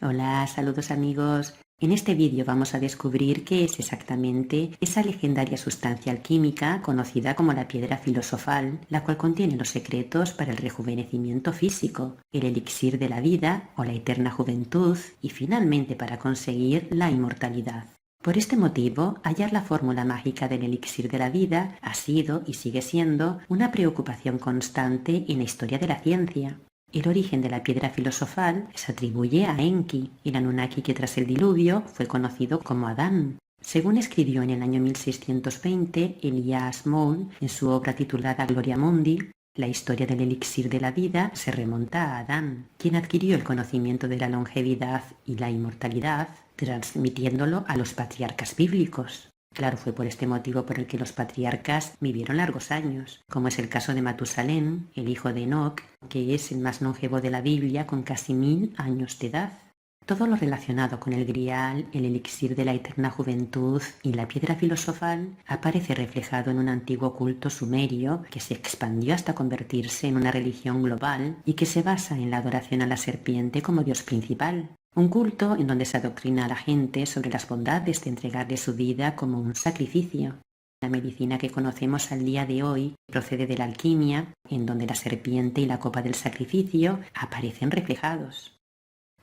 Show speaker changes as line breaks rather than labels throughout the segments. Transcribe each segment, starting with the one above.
Hola, saludos amigos. En este vídeo vamos a descubrir qué es exactamente esa legendaria sustancia alquímica conocida como la piedra filosofal, la cual contiene los secretos para el rejuvenecimiento físico, el elixir de la vida o la eterna juventud y finalmente para conseguir la inmortalidad. Por este motivo, hallar la fórmula mágica del elixir de la vida ha sido y sigue siendo una preocupación constante en la historia de la ciencia. El origen de la piedra filosofal se atribuye a Enki, el Anunnaki que tras el diluvio fue conocido como Adán. Según escribió en el año 1620 Elias Moule en su obra titulada Gloria Mundi, la historia del elixir de la vida se remonta a Adán, quien adquirió el conocimiento de la longevidad y la inmortalidad, transmitiéndolo a los patriarcas bíblicos. Claro, fue por este motivo por el que los patriarcas vivieron largos años, como es el caso de Matusalén, el hijo de Enoc, que es el más longevo de la Biblia con casi 1000 años de edad. Todo lo relacionado con el grial, el elixir de la eterna juventud y la piedra filosofal aparece reflejado en un antiguo culto sumerio que se expandió hasta convertirse en una religión global y que se basa en la adoración a la serpiente como dios principal. Un culto en donde se adoctrina a la gente sobre las bondades de entregarle su vida como un sacrificio. La medicina que conocemos al día de hoy procede de la alquimia, en donde la serpiente y la copa del sacrificio aparecen reflejados.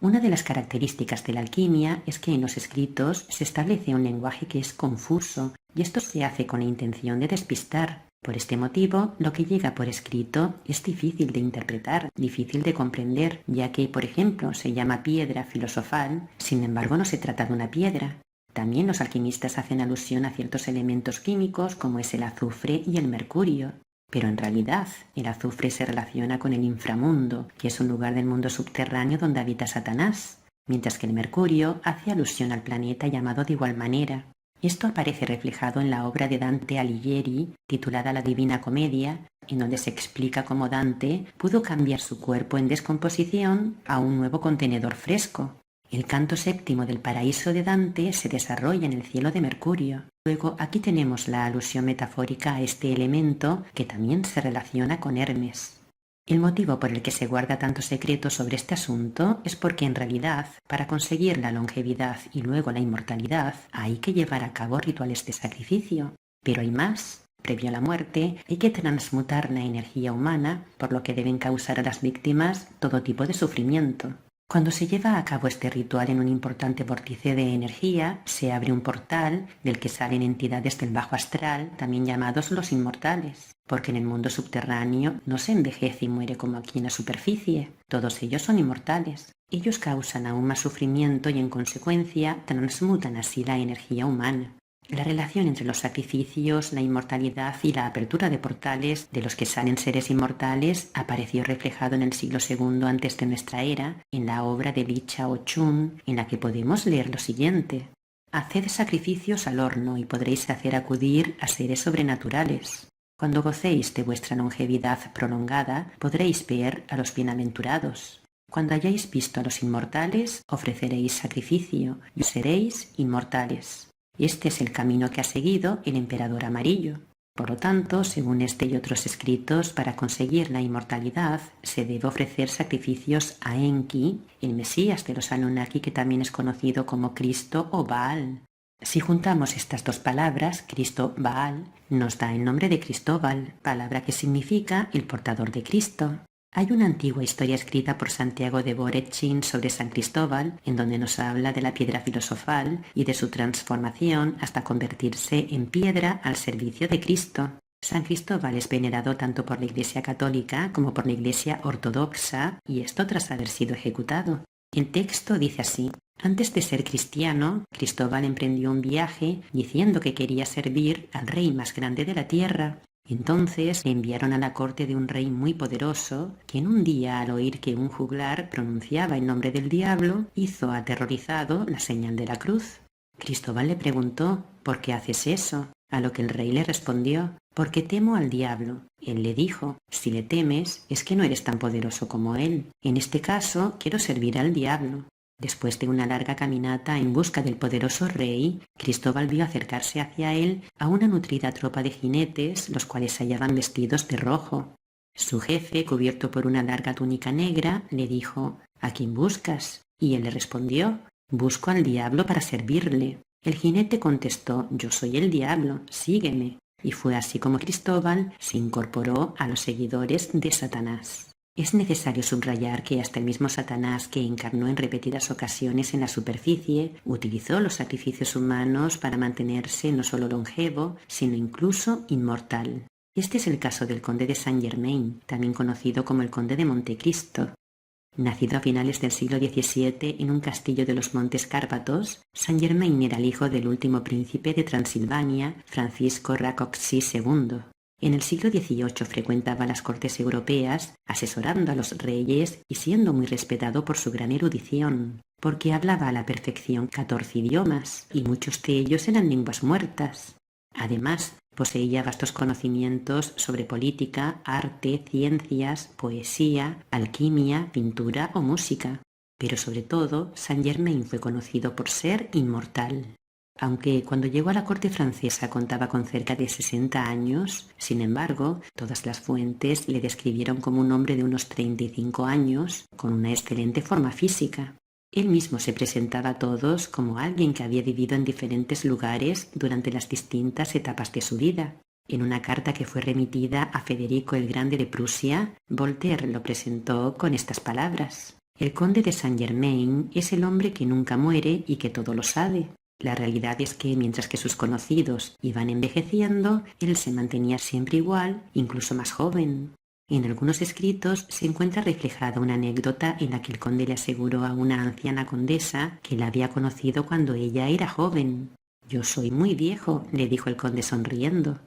Una de las características de la alquimia es que en los escritos se establece un lenguaje que es confuso y esto se hace con la intención de despistar. Por este motivo, lo que llega por escrito es difícil de interpretar, difícil de comprender, ya que, por ejemplo, se llama piedra filosofal, sin embargo no se trata de una piedra. También los alquimistas hacen alusión a ciertos elementos químicos como es el azufre y el mercurio. Pero en realidad, el azufre se relaciona con el inframundo, que es un lugar del mundo subterráneo donde habita Satanás, mientras que el mercurio hace alusión al planeta llamado de igual manera. Esto aparece reflejado en la obra de Dante Alighieri, titulada La Divina Comedia, en donde se explica cómo Dante pudo cambiar su cuerpo en descomposición a un nuevo contenedor fresco. El canto séptimo del paraíso de Dante se desarrolla en el cielo de Mercurio. Luego aquí tenemos la alusión metafórica a este elemento que también se relaciona con Hermes. El motivo por el que se guarda tanto secreto sobre este asunto es porque en realidad, para conseguir la longevidad y luego la inmortalidad, hay que llevar a cabo rituales de sacrificio. Pero hay más. Previo a la muerte, hay que transmutar la energía humana, por lo que deben causar a las víctimas todo tipo de sufrimiento. Cuando se lleva a cabo este ritual en un importante vórtice de energía, se abre un portal del que salen entidades del bajo astral, también llamados los inmortales, porque en el mundo subterráneo no se envejece y muere como aquí en la superficie. Todos ellos son inmortales. Ellos causan aún más sufrimiento y en consecuencia transmutan así la energía humana. La relación entre los sacrificios, la inmortalidad y la apertura de portales de los que salen seres inmortales apareció reflejado en el siglo II antes de nuestra era, en la obra de Li Chao Chun, en la que podemos leer lo siguiente: «Haced sacrificios al horno y podréis hacer acudir a seres sobrenaturales. Cuando gocéis de vuestra longevidad prolongada, podréis ver a los bienaventurados. Cuando hayáis visto a los inmortales, ofreceréis sacrificio y seréis inmortales». Este es el camino que ha seguido el emperador amarillo. Por lo tanto, según este y otros escritos, para conseguir la inmortalidad se debe ofrecer sacrificios a Enki, el Mesías de los Anunnaki, que también es conocido como Cristo o Baal. Si juntamos estas dos palabras, Cristo Baal, nos da el nombre de Cristóbal, palabra que significa el portador de Cristo. Hay una antigua historia escrita por Santiago de Borechin sobre San Cristóbal, en donde nos habla de la piedra filosofal y de su transformación hasta convertirse en piedra al servicio de Cristo. San Cristóbal es venerado tanto por la Iglesia católica como por la Iglesia ortodoxa, y esto tras haber sido ejecutado. El texto dice así: antes de ser cristiano, Cristóbal emprendió un viaje diciendo que quería servir al rey más grande de la tierra. Entonces le enviaron a la corte de un rey muy poderoso, quien un día, al oír que un juglar pronunciaba el nombre del diablo, hizo aterrorizado la señal de la cruz. Cristóbal le preguntó: ¿por qué haces eso? A lo que el rey le respondió: porque temo al diablo. Él le dijo: si le temes, es que no eres tan poderoso como él. En este caso, quiero servir al diablo. Después de una larga caminata en busca del poderoso rey, Cristóbal vio acercarse hacia él a una nutrida tropa de jinetes, los cuales se hallaban vestidos de rojo. Su jefe, cubierto por una larga túnica negra, le dijo: ¿a quién buscas? Y él le respondió: «Busco al diablo para servirle». El jinete contestó: «Yo soy el diablo, sígueme». Y fue así como Cristóbal se incorporó a los seguidores de Satanás. Es necesario subrayar que hasta el mismo Satanás, que encarnó en repetidas ocasiones en la superficie, utilizó los sacrificios humanos para mantenerse no solo longevo, sino incluso inmortal. Este es el caso del conde de Saint-Germain, también conocido como el conde de Montecristo. Nacido a finales del siglo XVII en un castillo de los Montes Cárpatos, Saint-Germain era el hijo del último príncipe de Transilvania, Francisco Rákóczi II. En el siglo XVIII frecuentaba las cortes europeas, asesorando a los reyes y siendo muy respetado por su gran erudición, porque hablaba a la perfección 14 idiomas, y muchos de ellos eran lenguas muertas. Además, poseía vastos conocimientos sobre política, arte, ciencias, poesía, alquimia, pintura o música. Pero sobre todo, Saint-Germain fue conocido por ser inmortal. Aunque cuando llegó a la corte francesa contaba con cerca de 60 años, sin embargo, todas las fuentes le describieron como un hombre de unos 35 años, con una excelente forma física. Él mismo se presentaba a todos como alguien que había vivido en diferentes lugares durante las distintas etapas de su vida. En una carta que fue remitida a Federico el Grande de Prusia, Voltaire lo presentó con estas palabras: «El conde de Saint-Germain es el hombre que nunca muere y que todo lo sabe». La realidad es que mientras que sus conocidos iban envejeciendo, él se mantenía siempre igual, incluso más joven. En algunos escritos se encuentra reflejada una anécdota en la que el conde le aseguró a una anciana condesa que la había conocido cuando ella era joven. «Yo soy muy viejo», le dijo el conde sonriendo.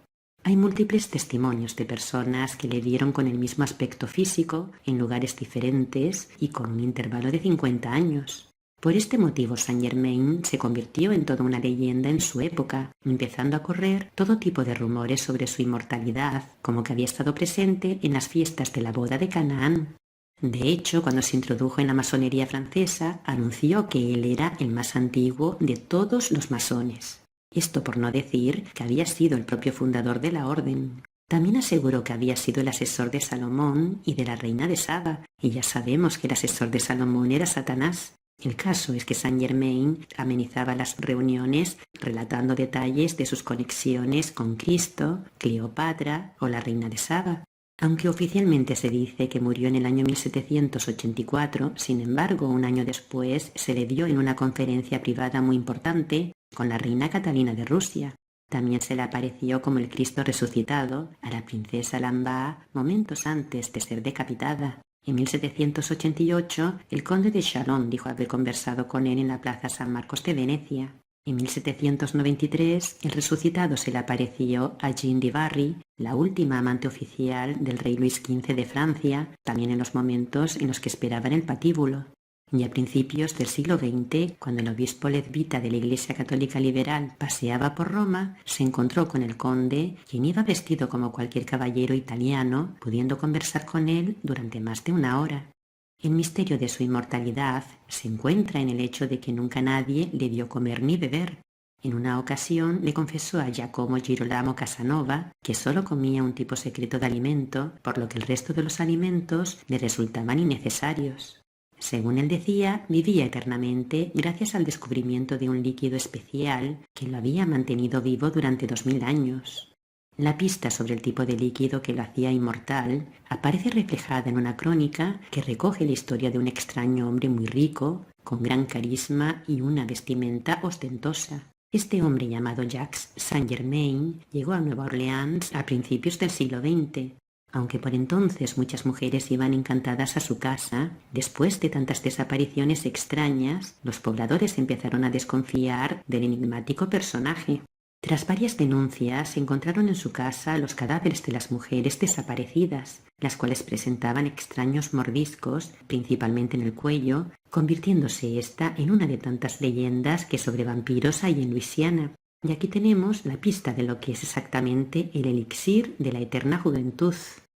Hay múltiples testimonios de personas que le vieron con el mismo aspecto físico, en lugares diferentes y con un intervalo de 50 años. Por este motivo Saint-Germain se convirtió en toda una leyenda en su época, empezando a correr todo tipo de rumores sobre su inmortalidad, como que había estado presente en las fiestas de la boda de Canaán. De hecho, cuando se introdujo en la masonería francesa, anunció que él era el más antiguo de todos los masones. Esto por no decir que había sido el propio fundador de la orden. También aseguró que había sido el asesor de Salomón y de la reina de Saba, y ya sabemos que el asesor de Salomón era Satanás. El caso es que Saint-Germain amenizaba las reuniones relatando detalles de sus conexiones con Cristo, Cleopatra o la reina de Saba. Aunque oficialmente se dice que murió en el año 1784, sin embargo, un año después se le vio en una conferencia privada muy importante con la reina Catalina de Rusia. También se le apareció como el Cristo resucitado a la princesa Lambá momentos antes de ser decapitada. En 1788, el conde de Chalon dijo haber conversado con él en la plaza San Marcos de Venecia. En 1793, el resucitado se le apareció a Jeanne de Barry, la última amante oficial del rey Luis XV de Francia, también en los momentos en los que esperaban el patíbulo. Y a principios del siglo XX, cuando el obispo levita de la Iglesia Católica Liberal paseaba por Roma, se encontró con el conde, quien iba vestido como cualquier caballero italiano, pudiendo conversar con él durante más de una hora. El misterio de su inmortalidad se encuentra en el hecho de que nunca nadie le vio comer ni beber. En una ocasión le confesó a Giacomo Girolamo Casanova que solo comía un tipo secreto de alimento, por lo que el resto de los alimentos le resultaban innecesarios. Según él decía, vivía eternamente gracias al descubrimiento de un líquido especial que lo había mantenido vivo durante 2000 años. La pista sobre el tipo de líquido que lo hacía inmortal aparece reflejada en una crónica que recoge la historia de un extraño hombre muy rico, con gran carisma y una vestimenta ostentosa. Este hombre llamado Jacques Saint-Germain llegó a Nueva Orleans a principios del siglo XX. Aunque por entonces muchas mujeres iban encantadas a su casa, después de tantas desapariciones extrañas, los pobladores empezaron a desconfiar del enigmático personaje. Tras varias denuncias, encontraron en su casa los cadáveres de las mujeres desaparecidas, las cuales presentaban extraños mordiscos, principalmente en el cuello, convirtiéndose esta en una de tantas leyendas que sobre vampiros hay en Luisiana. Y aquí tenemos la pista de lo que es exactamente el elixir de la eterna juventud,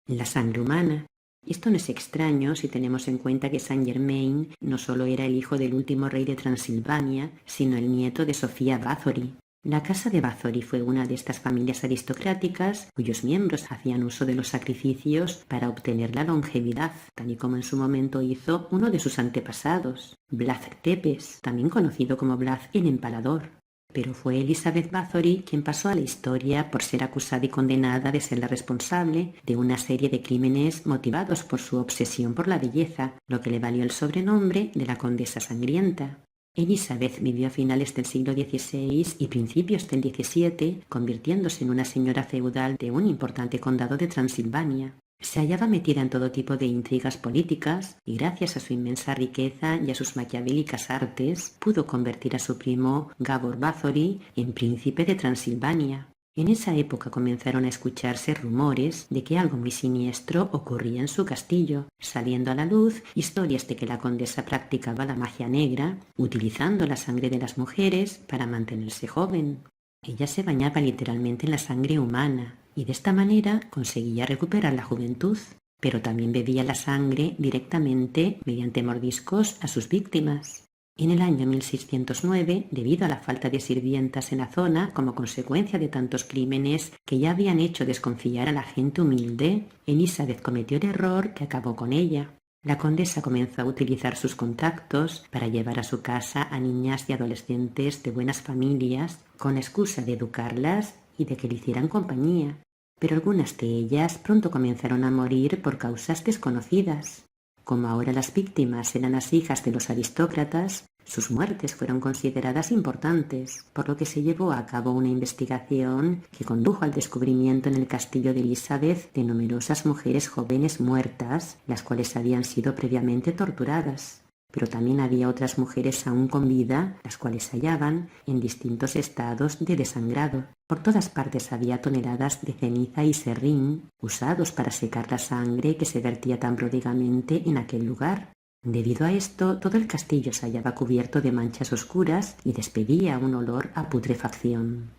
la sangre humana. Esto no es extraño si tenemos en cuenta que Saint-Germain no solo era el hijo del último rey de Transilvania, sino el nieto de Sofía Bathory. La casa de Bathory fue una de estas familias aristocráticas cuyos miembros hacían uso de los sacrificios para obtener la longevidad, tal y como en su momento hizo uno de sus antepasados, Vlad Tepes, también conocido como Vlad el Empalador. Pero fue Elizabeth Bathory quien pasó a la historia por ser acusada y condenada de ser la responsable de una serie de crímenes motivados por su obsesión por la belleza, lo que le valió el sobrenombre de la Condesa Sangrienta. Elizabeth vivió a finales del siglo XVI y principios del XVII, convirtiéndose en una señora feudal de un importante condado de Transilvania. Se hallaba metida en todo tipo de intrigas políticas y gracias a su inmensa riqueza y a sus maquiavélicas artes pudo convertir a su primo Gábor Bathory en príncipe de Transilvania. En esa época comenzaron a escucharse rumores de que algo muy siniestro ocurría en su castillo, saliendo a la luz historias de que la condesa practicaba la magia negra, utilizando la sangre de las mujeres para mantenerse joven. Ella se bañaba literalmente en la sangre humana y de esta manera conseguía recuperar la juventud, pero también bebía la sangre directamente mediante mordiscos a sus víctimas. En el año 1609, debido a la falta de sirvientas en la zona como consecuencia de tantos crímenes que ya habían hecho desconfiar a la gente humilde, Elizabeth cometió el error que acabó con ella. La condesa comenzó a utilizar sus contactos para llevar a su casa a niñas y adolescentes de buenas familias con la excusa de educarlas y de que le hicieran compañía, pero algunas de ellas pronto comenzaron a morir por causas desconocidas. Como ahora las víctimas eran las hijas de los aristócratas, sus muertes fueron consideradas importantes, por lo que se llevó a cabo una investigación que condujo al descubrimiento en el castillo de Elizabeth de numerosas mujeres jóvenes muertas, las cuales habían sido previamente torturadas. Pero también había otras mujeres aún con vida, las cuales se hallaban en distintos estados de desangrado. Por todas partes había toneladas de ceniza y serrín, usados para secar la sangre que se vertía tan pródigamente en aquel lugar. Debido a esto, todo el castillo se hallaba cubierto de manchas oscuras y despedía un olor a putrefacción.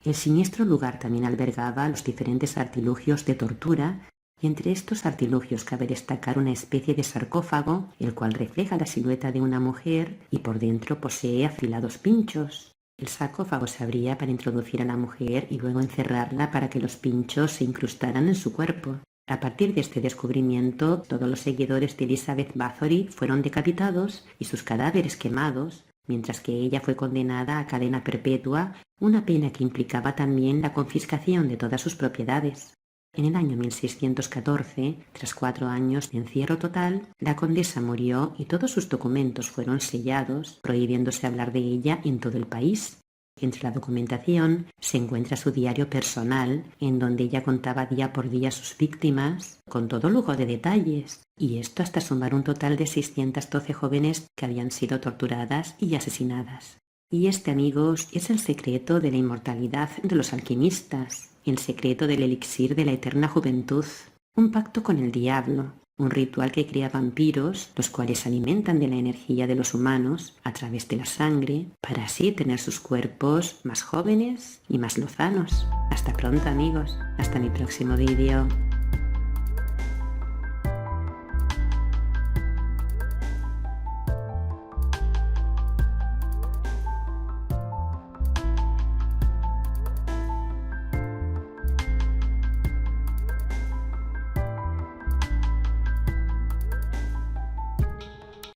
El siniestro lugar también albergaba los diferentes artilugios de tortura, y entre estos artilugios cabe destacar una especie de sarcófago, el cual refleja la silueta de una mujer y por dentro posee afilados pinchos. El sarcófago se abría para introducir a la mujer y luego encerrarla para que los pinchos se incrustaran en su cuerpo. A partir de este descubrimiento, todos los seguidores de Elizabeth Bathory fueron decapitados y sus cadáveres quemados, mientras que ella fue condenada a cadena perpetua, una pena que implicaba también la confiscación de todas sus propiedades. En el año 1614, tras 4 años de encierro total, la condesa murió y todos sus documentos fueron sellados, prohibiéndose hablar de ella en todo el país. Entre la documentación se encuentra su diario personal, en donde ella contaba día por día a sus víctimas, con todo lujo de detalles, y esto hasta sumar un total de 612 jóvenes que habían sido torturadas y asesinadas. Y este, amigos, es el secreto de la inmortalidad de los alquimistas, el secreto del elixir de la eterna juventud, un pacto con el diablo, un ritual que crea vampiros, los cuales se alimentan de la energía de los humanos a través de la sangre, para así tener sus cuerpos más jóvenes y más lozanos. Hasta pronto, amigos. Hasta mi próximo vídeo.